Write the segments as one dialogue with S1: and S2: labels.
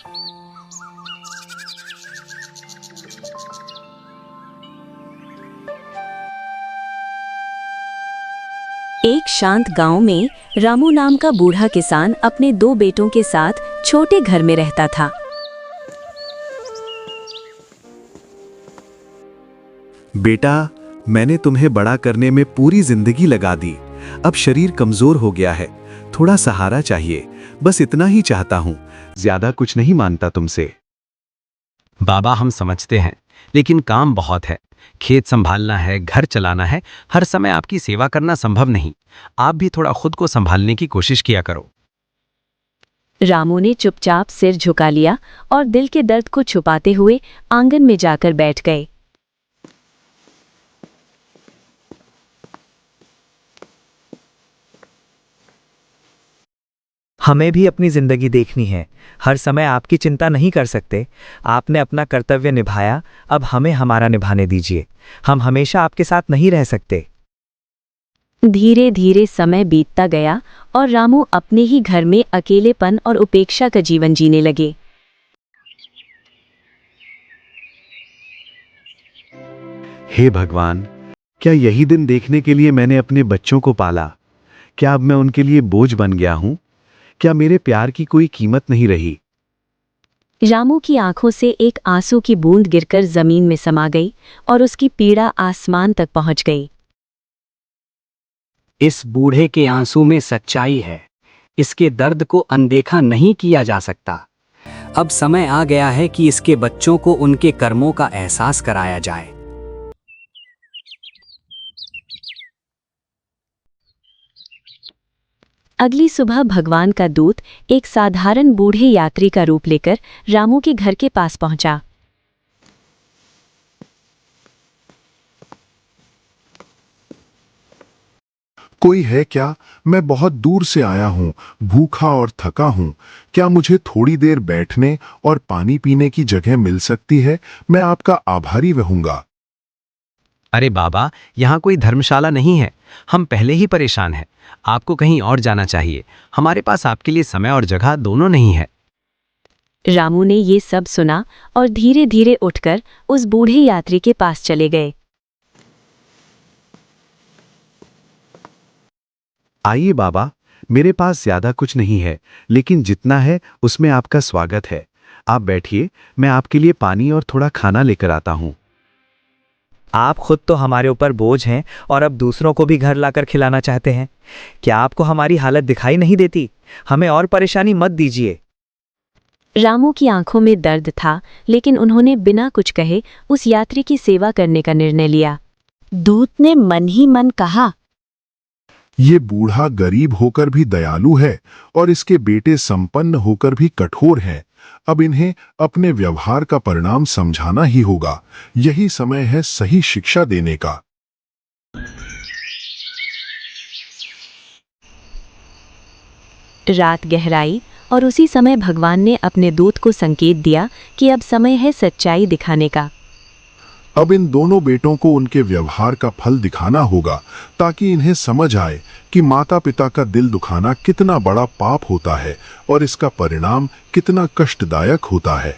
S1: एक शांत गांव में रामू नाम का बूढ़ा किसान अपने 2 बेटों के साथ छोटे घर में रहता था।
S2: बेटा, मैंने तुम्हें बड़ा करने में पूरी जिंदगी लगा दी। अब शरीर कमजोर हो गया है, थोड़ा सहारा चाहिए, बस इतना ही चाहता हूँ। ज्यादा कुछ नहीं मानता तुमसे।
S3: बाबा, हम समझते हैं, लेकिन काम बहुत है। खेत संभालना है, घर चलाना है, हर समय आपकी सेवा करना संभव नहीं। आप भी थोड़ा खुद को संभालने की कोशिश किया करो।
S1: रामू ने चुपचाप सिर झुका लिया और दिल के दर्द को छुपाते हुए आंगन में जाकर बैठ गए।
S4: हमें भी अपनी जिंदगी देखनी है, हर समय आपकी चिंता नहीं कर सकते। आपने अपना कर्तव्य निभाया, अब हमें हमारा निभाने दीजिए। हम हमेशा आपके साथ नहीं रह सकते।
S1: धीरे धीरे समय बीतता गया और रामू अपने ही घर में अकेलेपन और उपेक्षा का जीवन जीने लगे।
S2: हे भगवान, क्या यही दिन देखने के लिए मैंने अपने बच्चों को पाला? क्या अब मैं उनके लिए बोझ बन गया हूं? क्या मेरे प्यार की कोई कीमत नहीं रही?
S1: रामू की आंखों से एक आंसू की बूंद गिरकर जमीन में समा गई और उसकी पीड़ा आसमान तक पहुंच गई।
S5: इस बूढ़े के आंसू में सच्चाई है। इसके दर्द को अनदेखा नहीं किया जा सकता। अब समय आ गया है कि इसके बच्चों को उनके कर्मों का एहसास कराया जाए।
S1: अगली सुबह भगवान का दूत एक साधारण बूढ़े यात्री का रूप लेकर रामू के घर के पास पहुंचा।
S6: कोई है क्या? मैं बहुत दूर से आया हूँ, भूखा और थका हूँ। क्या मुझे थोड़ी देर बैठने और पानी पीने की जगह मिल सकती है? मैं आपका आभारी रहूंगा।
S3: अरे बाबा, यहाँ कोई धर्मशाला नहीं है। हम पहले ही परेशान हैं। आपको कहीं और जाना चाहिए। हमारे पास आपके लिए समय और जगह दोनों नहीं है।
S1: रामू ने ये सब सुना और धीरे धीरे उठकर उस बूढ़े यात्री के पास चले गए।
S2: आइए बाबा, मेरे पास ज्यादा कुछ नहीं है, लेकिन जितना है उसमें आपका स्वागत है। आप बैठिए, मैं आपके लिए पानी और थोड़ा खाना लेकर आता हूँ।
S4: आप खुद तो हमारे ऊपर बोझ हैं और अब दूसरों को भी घर लाकर खिलाना चाहते हैं। क्या आपको हमारी हालत दिखाई नहीं देती? हमें और परेशानी मत दीजिए।
S1: रामू की आंखों में दर्द था, लेकिन उन्होंने बिना कुछ कहे उस यात्री की सेवा करने का निर्णय लिया। दूत ने मन ही मन कहा,
S6: ये बूढ़ा गरीब होकर भी दयालु है और इसके बेटे संपन्न होकर भी कठोर हैं। अब इन्हें अपने व्यवहार का परिणाम समझाना ही होगा। यही समय है सही शिक्षा देने का।
S1: रात गहराई और उसी समय भगवान ने अपने दूत को संकेत दिया कि अब समय है सच्चाई दिखाने का।
S6: अब इन दोनों बेटों को उनके व्यवहार का फल दिखाना होगा, ताकि इन्हें समझ आए कि माता पिता का दिल दुखाना कितना बड़ा पाप होता है और इसका परिणाम कितना कष्टदायक होता है।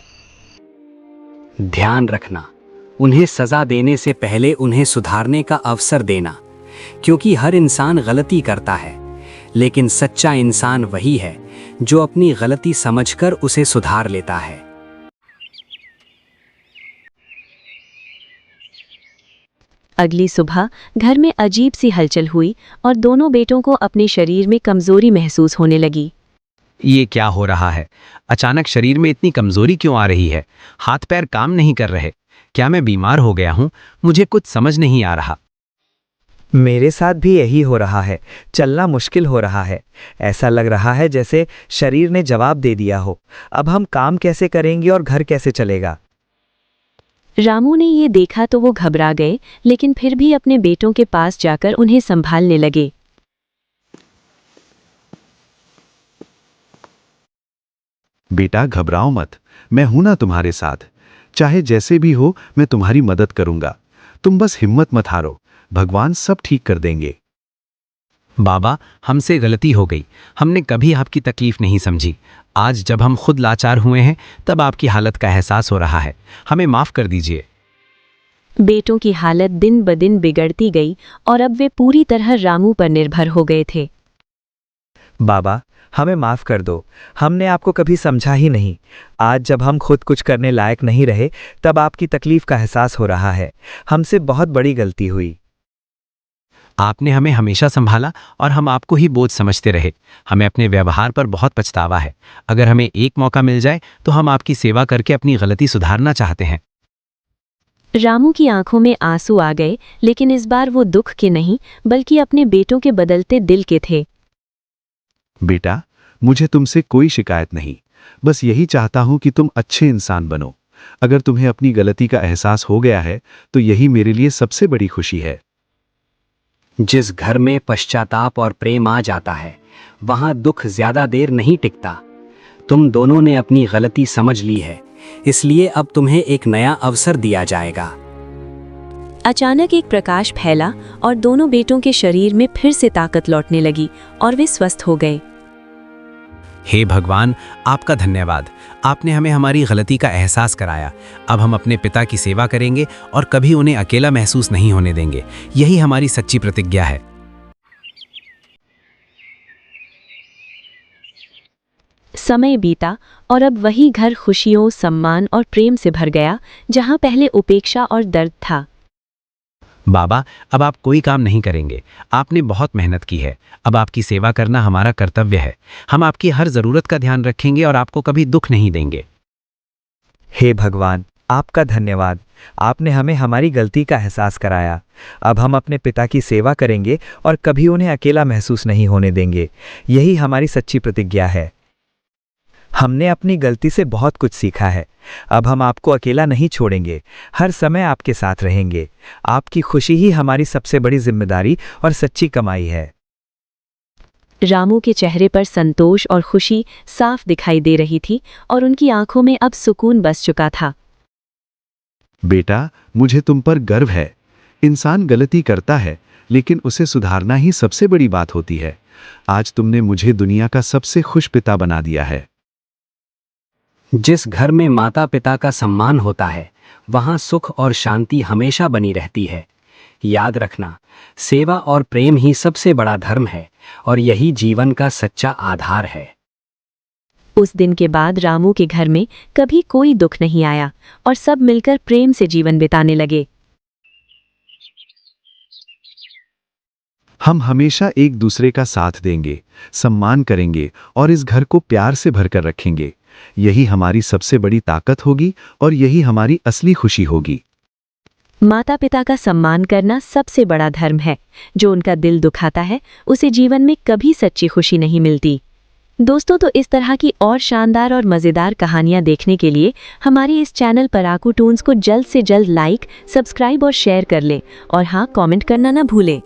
S5: ध्यान रखना, उन्हें सजा देने से पहले उन्हें सुधारने का अवसर देना, क्योंकि हर इंसान गलती करता है, लेकिन सच्चा इंसान वही है जो अपनी गलती समझकर उसे सुधार लेता है।
S1: अगली सुबह घर में अजीब सी हलचल हुई और दोनों बेटों को अपने शरीर में कमजोरी महसूस होने लगी।
S3: ये क्या हो रहा है? अचानक शरीर में इतनी कमजोरी क्यों आ रही है? हाथ पैर काम नहीं कर रहे। क्या मैं बीमार हो गया हूँ? मुझे कुछ समझ नहीं आ रहा।
S4: मेरे साथ भी यही हो रहा है। चलना मुश्किल हो रहा है। ऐसा लग रहा है जैसे शरीर ने जवाब दे दिया हो। अब हम काम कैसे करेंगे और घर कैसे चलेगा?
S1: रामू ने ये देखा तो वो घबरा गए, लेकिन फिर भी अपने बेटों के पास जाकर उन्हें संभालने लगे।
S2: बेटा, घबराओ मत, मैं हूं ना तुम्हारे साथ। चाहे जैसे भी हो, मैं तुम्हारी मदद करूंगा। तुम बस हिम्मत मत हारो, भगवान सब ठीक कर देंगे।
S3: बाबा, हमसे गलती हो गई। हमने कभी आपकी तकलीफ नहीं समझी। आज जब हम खुद लाचार हुए हैं तब आपकी हालत का एहसास हो रहा है। हमें माफ कर दीजिए।
S1: बेटों की हालत दिन ब दिन बिगड़ती गई और अब वे पूरी तरह रामू पर निर्भर हो गए थे।
S4: बाबा, हमें माफ कर दो। हमने आपको कभी समझा ही नहीं। आज जब हम खुद कुछ करने लायक नहीं रहे तब आपकी तकलीफ का एहसास हो रहा है। हमसे बहुत बड़ी गलती हुई।
S3: आपने हमें हमेशा संभाला और हम आपको ही बोझ समझते रहे। हमें अपने व्यवहार पर बहुत पछतावा है। अगर हमें एक मौका मिल जाए तो हम आपकी सेवा करके अपनी गलती सुधारना चाहते हैं।
S1: रामू की आंखों में आंसू आ गए, लेकिन इस बार वो दुख के नहीं बल्कि अपने बेटों के बदलते दिल के थे।
S2: बेटा, मुझे तुमसे कोई शिकायत नहीं, बस यही चाहता हूं कि तुम अच्छे इंसान बनो। अगर तुम्हें अपनी गलती का एहसास हो गया है तो यही मेरे लिए सबसे बड़ी खुशी है।
S5: जिस घर में पश्चाताप और प्रेम आ जाता है वहां दुख ज्यादा देर नहीं टिकता। तुम दोनों ने अपनी गलती समझ ली है, इसलिए अब तुम्हें एक नया अवसर दिया जाएगा।
S1: अचानक एक प्रकाश फैला और दोनों बेटों के शरीर में फिर से ताकत लौटने लगी और वे स्वस्थ हो गए।
S3: हे भगवान, आपका धन्यवाद। आपने हमें हमारी गलती का एहसास कराया। अब हम अपने पिता की सेवा करेंगे और कभी उन्हें अकेला महसूस नहीं होने देंगे। यही हमारी सच्ची प्रतिज्ञा है।
S1: समय बीता और अब वही घर खुशियों, सम्मान और प्रेम से भर गया जहां पहले उपेक्षा और दर्द था।
S3: बाबा, अब आप कोई काम नहीं करेंगे। आपने बहुत मेहनत की है। अब आपकी सेवा करना हमारा कर्तव्य है। हम आपकी हर जरूरत का ध्यान रखेंगे और आपको कभी दुख नहीं देंगे।
S4: हे भगवान, आपका धन्यवाद। आपने हमें हमारी गलती का एहसास कराया। अब हम अपने पिता की सेवा करेंगे और कभी उन्हें अकेला महसूस नहीं होने देंगे। यही हमारी सच्ची प्रतिज्ञा है। हमने अपनी गलती से बहुत कुछ सीखा है। अब हम आपको अकेला नहीं छोड़ेंगे, हर समय आपके साथ रहेंगे। आपकी खुशी ही हमारी सबसे बड़ी जिम्मेदारी और सच्ची कमाई है।
S1: रामू के चेहरे पर संतोष और खुशी साफ दिखाई दे रही थी और उनकी आंखों में अब सुकून बस चुका था।
S2: बेटा, मुझे तुम पर गर्व है। इंसान गलती करता है, लेकिन उसे सुधारना ही सबसे बड़ी बात होती है। आज तुमने मुझे दुनिया का सबसे खुश पिता बना दिया है।
S5: जिस घर में माता पिता का सम्मान होता है वहां सुख और शांति हमेशा बनी रहती है। याद रखना, सेवा और प्रेम ही सबसे बड़ा धर्म है और यही जीवन का सच्चा आधार है।
S1: उस दिन के बाद रामू के घर में कभी कोई दुख नहीं आया और सब मिलकर प्रेम से जीवन बिताने लगे।
S2: हम हमेशा एक दूसरे का साथ देंगे, सम्मान करेंगे और इस घर को प्यार से भरकर रखेंगे। यही हमारी सबसे बड़ी ताकत होगी और यही हमारी असली खुशी होगी।
S1: माता पिता का सम्मान करना सबसे बड़ा धर्म है। जो उनका दिल दुखाता है उसे जीवन में कभी सच्ची खुशी नहीं मिलती। दोस्तों, तो इस तरह की और शानदार और मज़ेदार कहानियां देखने के लिए हमारे इस चैनल पराकू टून्स को जल्द से जल्द लाइक, सब्सक्राइब और शेयर कर लें। और हाँ, कमेंट करना ना भूलें।